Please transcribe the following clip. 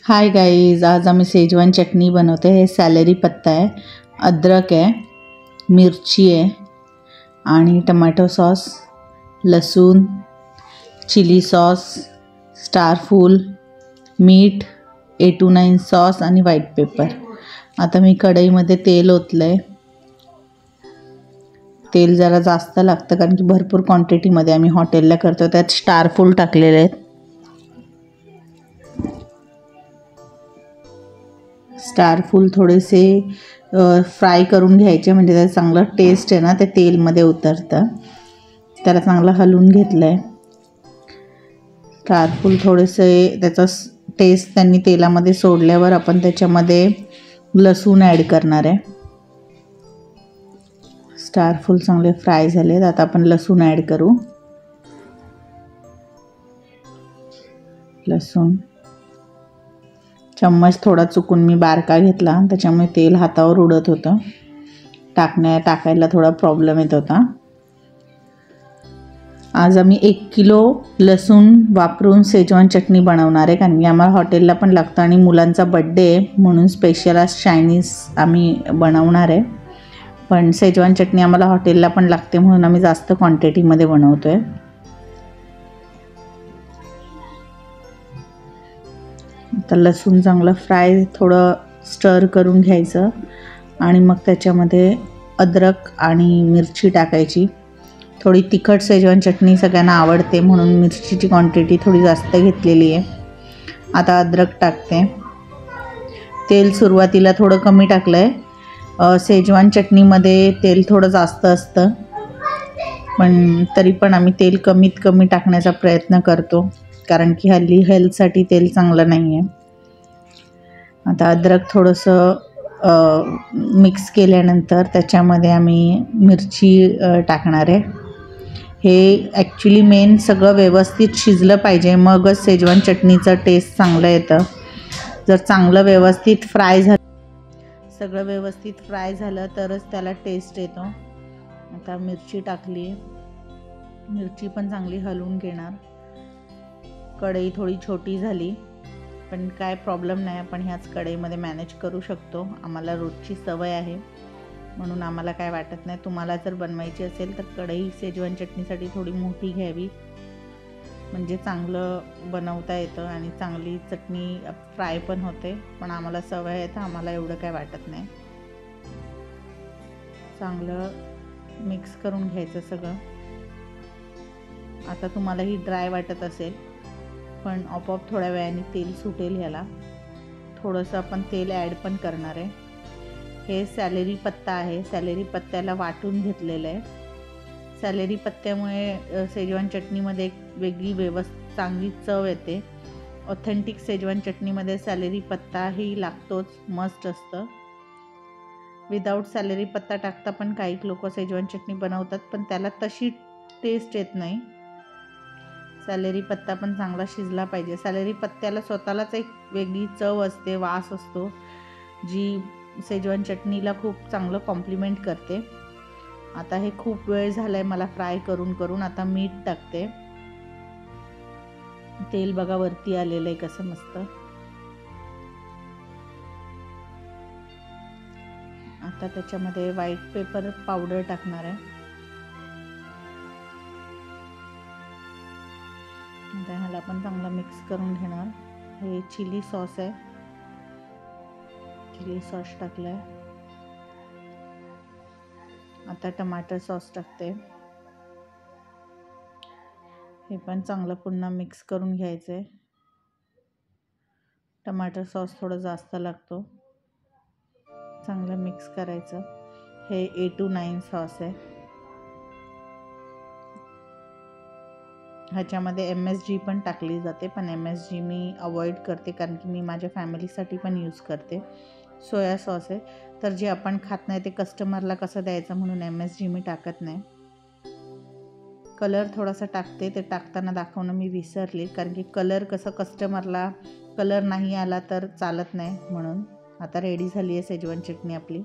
Hi guys, आज आम्ही Schezwan चटणी बनवते। हे सॅलरी पत्ता आहे, अद्रक आहे, मिरची आहे आणि टमाटो सॉस, लसूण, चिली सॉस, स्टार फूल, मीठ, A29 सॉस आणि व्हाईट पेपर। आता मी कढईमध्ये तेल ओतलंय। तेल जरा जास्त लागतं कारण की भरपूर क्वांटिटीमध्ये आम्ही हॉटेलला करतो। त्यात स्टार फूल टाकलेले आहेत। स्टार फूल थोडेसे फ्राय करून घ्यायचे, म्हणजे त्याचं चांगलं टेस्ट आहे ना ते तेलमध्ये उतरतं। त्याला चांगलं हलवून घेतलंय। स्टार फूल थोडेसे त्याचा टेस्ट त्यांनी तेलामध्ये सोडल्यावर आपण त्याच्यामध्ये लसूण ॲड करणार आहे। स्टार फूल चांगले फ्राय झालेत, आता आपण लसूण ॲड करू। लसूण चम्मच थोडा चुकून मी बारका घेतला, त्याच्यामुळे तेल हातावर उडत होतं। टाकायला थोडा प्रॉब्लेम येत होता। आज आम्ही 1 किलो लसूण वापरून शेजवान चटणी बनवणार आहे, कारण की आम्हाला हॉटेलला पण लागतं आणि मुलांचा बड्डे आहे म्हणून स्पेशल आज चायनीज आम्ही बनवणार आहे। पण शेजवान चटणी आम्हाला हॉटेलला पण लागते म्हणून आम्ही जास्त क्वांटिटीमध्ये बनवतोय। तर लसूण चांगलं फ्राय थोडं स्टर करून घ्यायचं आणि मग त्याच्यामध्ये अद्रक आणि मिरची टाकायची। थोडी तिखट शेजवान चटणी सगळ्यांना आवडते म्हणून मिरचीची क्वांटिटी थोडी जास्त घेतलेली आहे। आता अद्रक टाकते। तेल सुरुवातीला थोडं कमी टाकलं आहे। शेजवान चटणीमध्ये तेल थोडं जास्त असतं, पण तरी पण आम्ही तेल कमीत कमी टाकण्याचा प्रयत्न करतो, कारण की हल्ली हेल्थसाठी तेल चांगलं नाही आहे। आता अद्रक थोडंसं मिक्स केल्यानंतर त्याच्यामध्ये आम्ही मिरची टाकणार आहे। हे ॲक्च्युली मेन सगळं व्यवस्थित शिजलं पाहिजे, मगच शेजवान चटणीचं टेस्ट चांगलं येतं। जर चांगलं व्यवस्थित फ्राय झालं, सगळं व्यवस्थित फ्राय झालं तरच त्याला टेस्ट येतो। आता मिरची टाकली, मिरची पण चांगली हलवून घेणार। कढई थोडी छोटी झाली, पण काय प्रॉब्लेम नाही, आपण ह्याच कढईमध्ये मॅनेज करू शकतो। आम्हाला रोजची सवय आहे म्हणून आम्हाला काय वाटत नाही। तुम्हाला जर बनवायची असेल तर कढई शेजवान चटणीसाठी थोडी मोठी घ्यावी, म्हणजे चांगलं बनवता येतं आणि चांगली चटणी फ्राय पण होते। पण आम्हाला सवय आहे तर आम्हाला एवढं काय वाटत नाही। चांगलं मिक्स करून घ्यायचं सगळं। आता तुम्हाला ही ड्राय वाटत असेल, पण आपोआप थोड्या वेळाने तेल सुटेल ह्याला। थोडंसं आपण तेल ॲड पण करणार आहे। हे सॅलरी पत्ता आहे, सॅलरी पत्त्याला वाटून घेतलेलं आहे। सॅलरी पत्त्यामुळे शेजवान चटणीमध्ये एक वेगळी चांगली चव येते। ऑथेंटिक शेजवान चटणीमध्ये सॅलरी पत्ताही लागतोच, मस्ट असतं। विदाऊट सॅलरी पत्ता टाकता पण काही लोक शेजवान चटणी बनवतात, पण त्याला तशी टेस्ट येत नाही। सॅलरी पत्ता पण चांगला शिजला पाहिजे। सॅलरी पत्त्याला स्वतःलाच एक वेगळी चव असते, वास असतो, जी शेजवान चटणीला खूप चांगलं कॉम्प्लिमेंट करते। आता हे खूप वेळ झालाय मला फ्राय करून करून। आता मीठ टाकते। तेल बघा वरती आलेलं आहे कसं मस्त। आता त्याच्यामध्ये व्हाईट पेपर पावडर टाकणार आहे। आता ह्याला पण चांगला मिक्स करून घेणार। हे चिली सॉस आहे, चिली सॉस टाकलाय। आता टमाटर सॉस टाकते। हे पण चांगलं पुन्हा मिक्स करून घ्यायचंय। टमाटर सॉस थोडं जास्त लागतो, चांगलं मिक्स करायचं। हे A29 सॉस आहे। ह्याच्यामध्ये MSG पण टाकली जाते, पण MSG मी अवॉइड करते कारण की मी माझ्या फॅमिलीसाठी पण यूज करते। सोया सॉस आहे, तर जे आपण खात नाही ते कस्टमरला कसं द्यायचं म्हणून MSG मी टाकत नाही। कलर थोडासा टाकते, ते टाकताना दाखवणं मी विसरले, कारण की कलर कसं कस्टमरला कलर नाही आला तर चालत नाही म्हणून। आता रेडी झाली आहे शेजवान चटणी आपली।